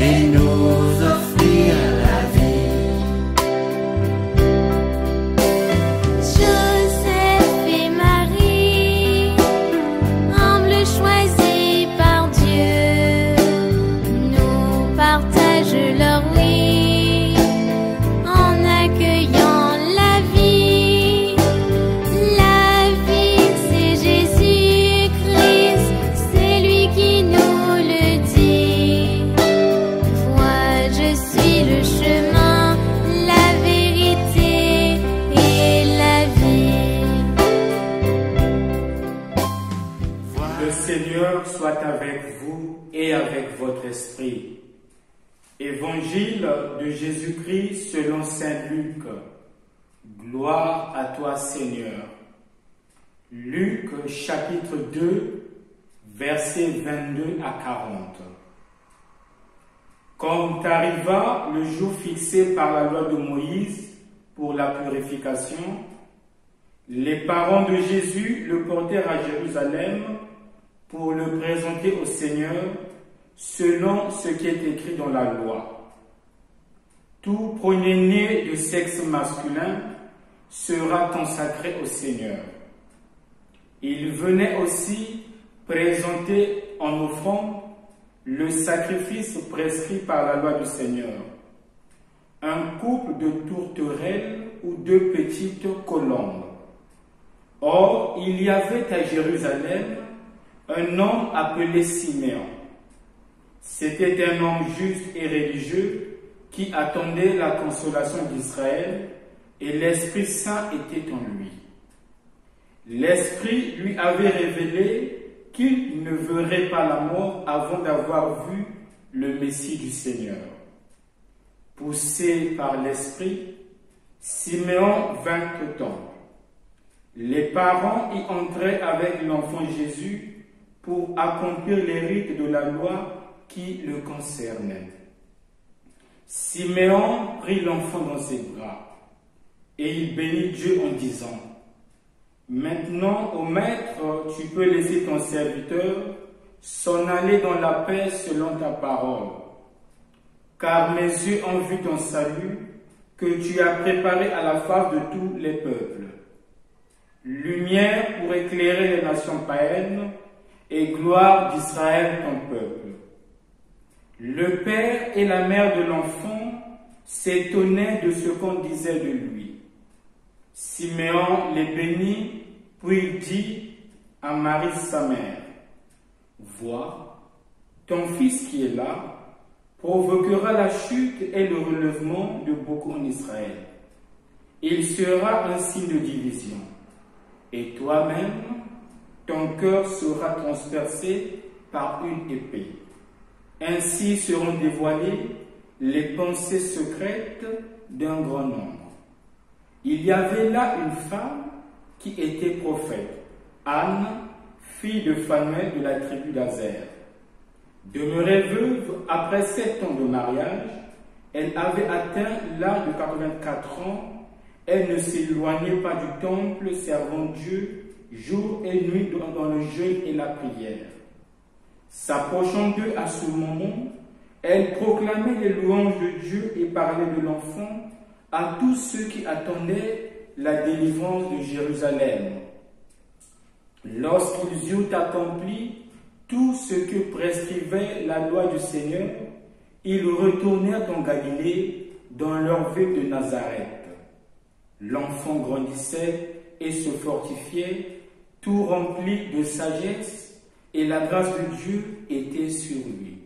et nous offrir la vie. Joseph et Marie, humbles choisis par Dieu, nous partagent leur oui en accueillant la vie. La vie, c'est Jésus-Christ, c'est lui qui nous le dit. Moi, je suis le chemin, la vérité et la vie. Le Seigneur soit avec vous et avec votre esprit. Évangile de Jésus-Christ selon saint Luc. Gloire à toi, Seigneur. Luc chapitre 2, versets 22 à 40. Quand arriva le jour fixé par la loi de Moïse pour la purification, les parents de Jésus le portèrent à Jérusalem pour le présenter au Seigneur selon ce qui est écrit dans la loi. Tout premier-né de sexe masculin sera consacré au Seigneur. Il venait aussi présenter en offrande le sacrifice prescrit par la loi du Seigneur, un couple de tourterelles ou deux petites colombes. Or, il y avait à Jérusalem un homme appelé Siméon. C'était un homme juste et religieux qui attendait la consolation d'Israël, et l'Esprit Saint était en lui. L'Esprit lui avait révélé qu'il ne verrait pas la mort avant d'avoir vu le Messie du Seigneur. Poussé par l'Esprit, Siméon vint au temple. Les parents y entraient avec l'enfant Jésus pour accomplir les rites de la loi qui le concernait. Siméon prit l'enfant dans ses bras et il bénit Dieu en disant: Maintenant, ô Maître, tu peux laisser ton serviteur s'en aller dans la paix selon ta parole. Car mes yeux ont vu ton salut, que tu as préparé à la face de tous les peuples. Lumière pour éclairer les nations païennes et gloire d'Israël ton peuple. Le père et la mère de l'enfant s'étonnaient de ce qu'on disait de lui. Siméon les bénit, puis il dit à Marie sa mère: Vois, ton fils qui est là provoquera la chute et le relèvement de beaucoup en Israël. Il sera un signe de division. Et toi-même, ton cœur sera transpercé par une épée. Ainsi seront dévoilées les pensées secrètes d'un grand nombre. Il y avait là une femme qui était prophète, Anne, fille de Phanuel de la tribu d'Azer. Demeurée veuve après 7 ans de mariage, elle avait atteint l'âge de 84 ans. Elle ne s'éloignait pas du temple, servant Dieu jour et nuit dans le jeûne et la prière. S'approchant d'eux à ce moment, elle proclamait les louanges de Dieu et parlait de l'enfant à tous ceux qui attendaient la délivrance de Jérusalem. Lorsqu'ils eurent accompli tout ce que prescrivait la loi du Seigneur, ils retournèrent en Galilée dans leur ville de Nazareth. L'enfant grandissait et se fortifiait, tout rempli de sagesse, et la grâce de Dieu était sur lui.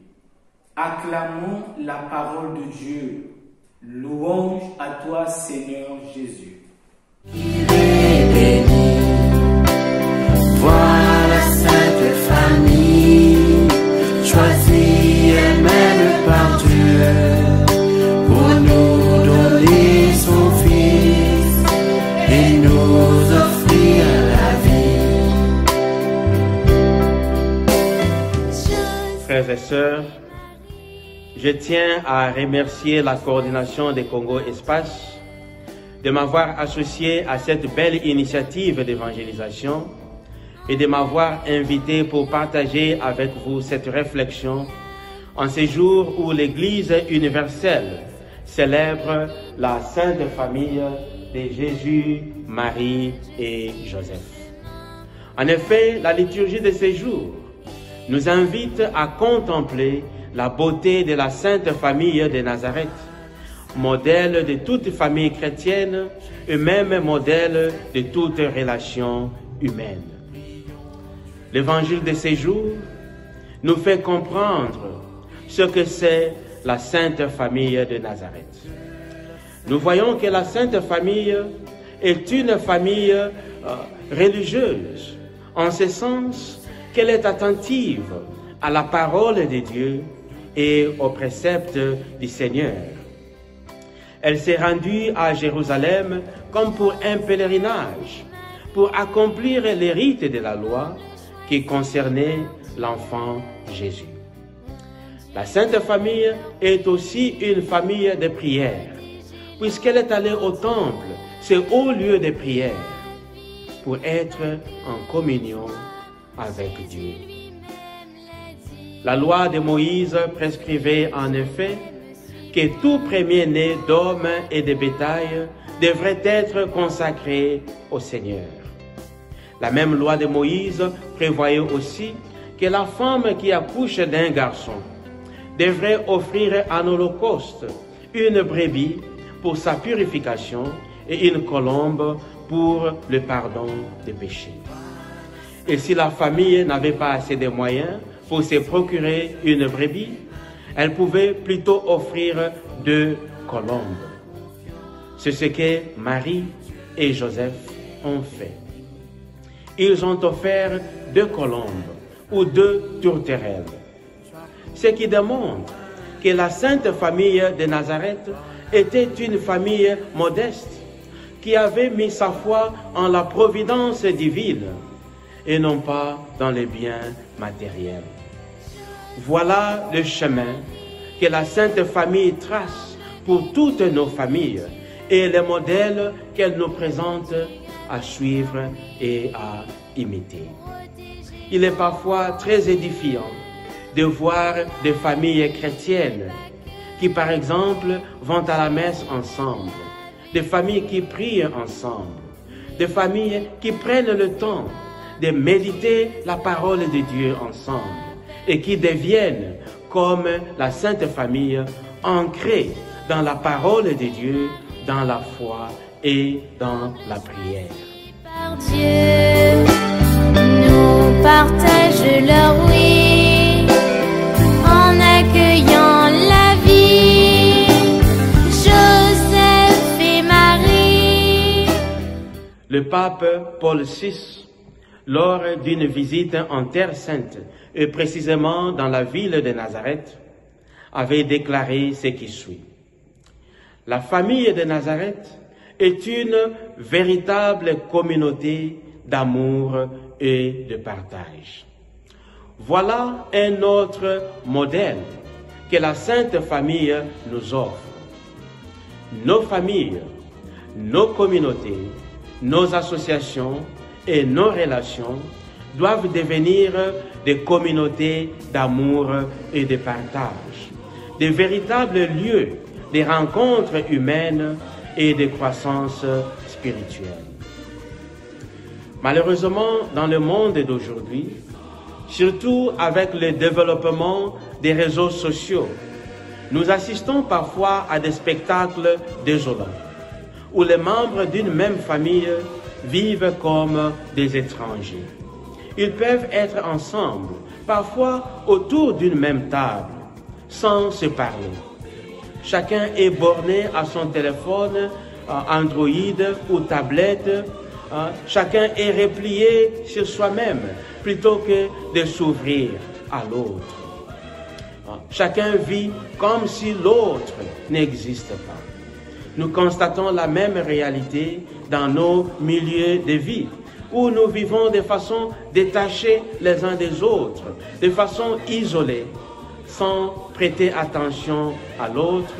Acclamons la parole de Dieu. Louange à toi, Seigneur Jésus. Il est béni. Vois la sainte famille, choisie elle-même par Dieu, pour nous donner son Fils et nous offrir la vie. Frères et sœurs, je tiens à remercier la coordination des Congo Espace de m'avoir associé à cette belle initiative d'évangélisation et de m'avoir invité pour partager avec vous cette réflexion en ces jours où l'Église universelle célèbre la Sainte Famille de Jésus, Marie et Joseph. En effet, la liturgie de ces jours nous invite à contempler la beauté de la Sainte Famille de Nazareth, modèle de toute famille chrétienne et même modèle de toute relation humaine. L'évangile de ces jours nous fait comprendre ce que c'est la Sainte Famille de Nazareth. Nous voyons que la Sainte Famille est une famille religieuse, en ce sens qu'elle est attentive à la parole de Dieu et aux préceptes du Seigneur. Elle s'est rendue à Jérusalem comme pour un pèlerinage, pour accomplir les rites de la loi qui concernaient l'enfant Jésus. La Sainte Famille est aussi une famille de prière, puisqu'elle est allée au temple, ce haut lieu de prière, pour être en communion avec Dieu. La loi de Moïse prescrivait en effet que tout premier-né d'homme et de bétail devrait être consacré au Seigneur. La même loi de Moïse prévoyait aussi que la femme qui accouche d'un garçon devrait offrir en holocauste une brebis pour sa purification et une colombe pour le pardon des péchés. Et si la famille n'avait pas assez de moyens pour se procurer une brebis, elle pouvait plutôt offrir 2 colombes. C'est ce que Marie et Joseph ont fait. Ils ont offert 2 colombes ou 2 tourterelles, ce qui démontre que la Sainte Famille de Nazareth était une famille modeste qui avait mis sa foi en la providence divine et non pas dans les biens matériels. Voilà le chemin que la Sainte Famille trace pour toutes nos familles et le modèle qu'elle nous présente à suivre et à imiter. Il est parfois très édifiant de voir des familles chrétiennes qui, par exemple, vont à la messe ensemble, des familles qui prient ensemble, des familles qui prennent le temps de méditer la parole de Dieu ensemble et qui deviennent, comme la Sainte Famille, ancrées dans la parole de Dieu, dans la foi et dans la prière. Par Dieu, nous partagent leur oui en accueillant la vie, Joseph et Marie. Le pape Paul VI, lors d'une visite en Terre Sainte, et précisément dans la ville de Nazareth, avait déclaré ce qui suit. La famille de Nazareth est une véritable communauté d'amour et de partage. Voilà un autre modèle que la Sainte Famille nous offre. Nos familles, nos communautés, nos associations et nos relations doivent devenir des communautés d'amour et de partage, de véritables lieux de rencontres humaines et de croissance spirituelle. Malheureusement, dans le monde d'aujourd'hui, surtout avec le développement des réseaux sociaux, nous assistons parfois à des spectacles désolants, où les membres d'une même famille vivent comme des étrangers. Ils peuvent être ensemble, parfois autour d'une même table, sans se parler. Chacun est borné à son téléphone, Android ou tablette. Chacun est replié sur soi-même plutôt que de s'ouvrir à l'autre. Chacun vit comme si l'autre n'existe pas. Nous constatons la même réalité dans nos milieux de vie, où nous vivons de façon détachée les uns des autres, de façon isolée, sans prêter attention à l'autre,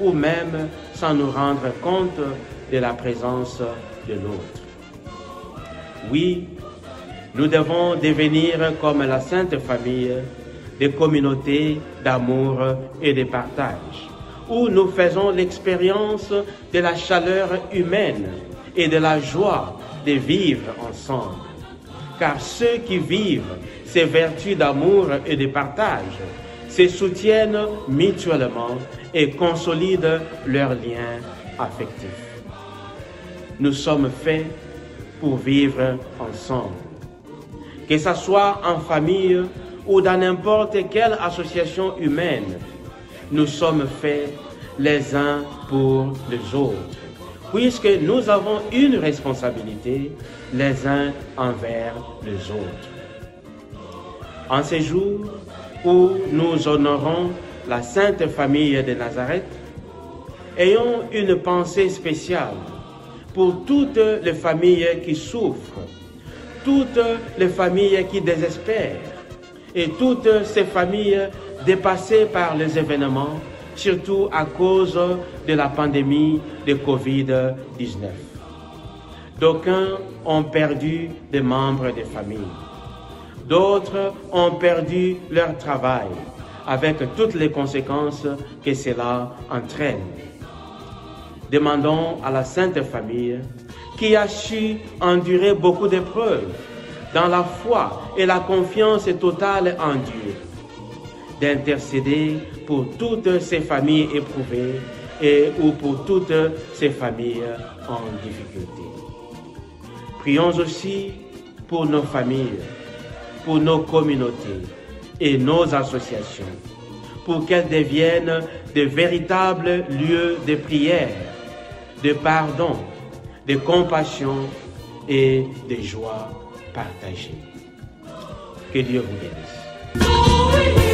ou même sans nous rendre compte de la présence de l'autre. Oui, nous devons devenir comme la Sainte Famille, des communautés d'amour et de partage, où nous faisons l'expérience de la chaleur humaine et de la joie de vivre ensemble. Car ceux qui vivent ces vertus d'amour et de partage se soutiennent mutuellement et consolident leurs liens affectifs. Nous sommes faits pour vivre ensemble. Que ce soit en famille ou dans n'importe quelle association humaine, nous sommes faits les uns pour les autres, puisque nous avons une responsabilité les uns envers les autres. En ces jours où nous honorons la Sainte Famille de Nazareth, ayons une pensée spéciale pour toutes les familles qui souffrent, toutes les familles qui désespèrent et toutes ces familles dépassées par les événements, surtout à cause de la pandémie de Covid-19. D'aucuns ont perdu des membres de famille. D'autres ont perdu leur travail, avec toutes les conséquences que cela entraîne. Demandons à la Sainte Famille, qui a su endurer beaucoup d'épreuves, dans la foi et la confiance totale en Dieu, d'intercéder pour toutes ces familles éprouvées ou pour toutes ces familles en difficulté. Prions aussi pour nos familles, pour nos communautés et nos associations, pour qu'elles deviennent de véritables lieux de prière, de pardon, de compassion et de joie partagée. Que Dieu vous bénisse.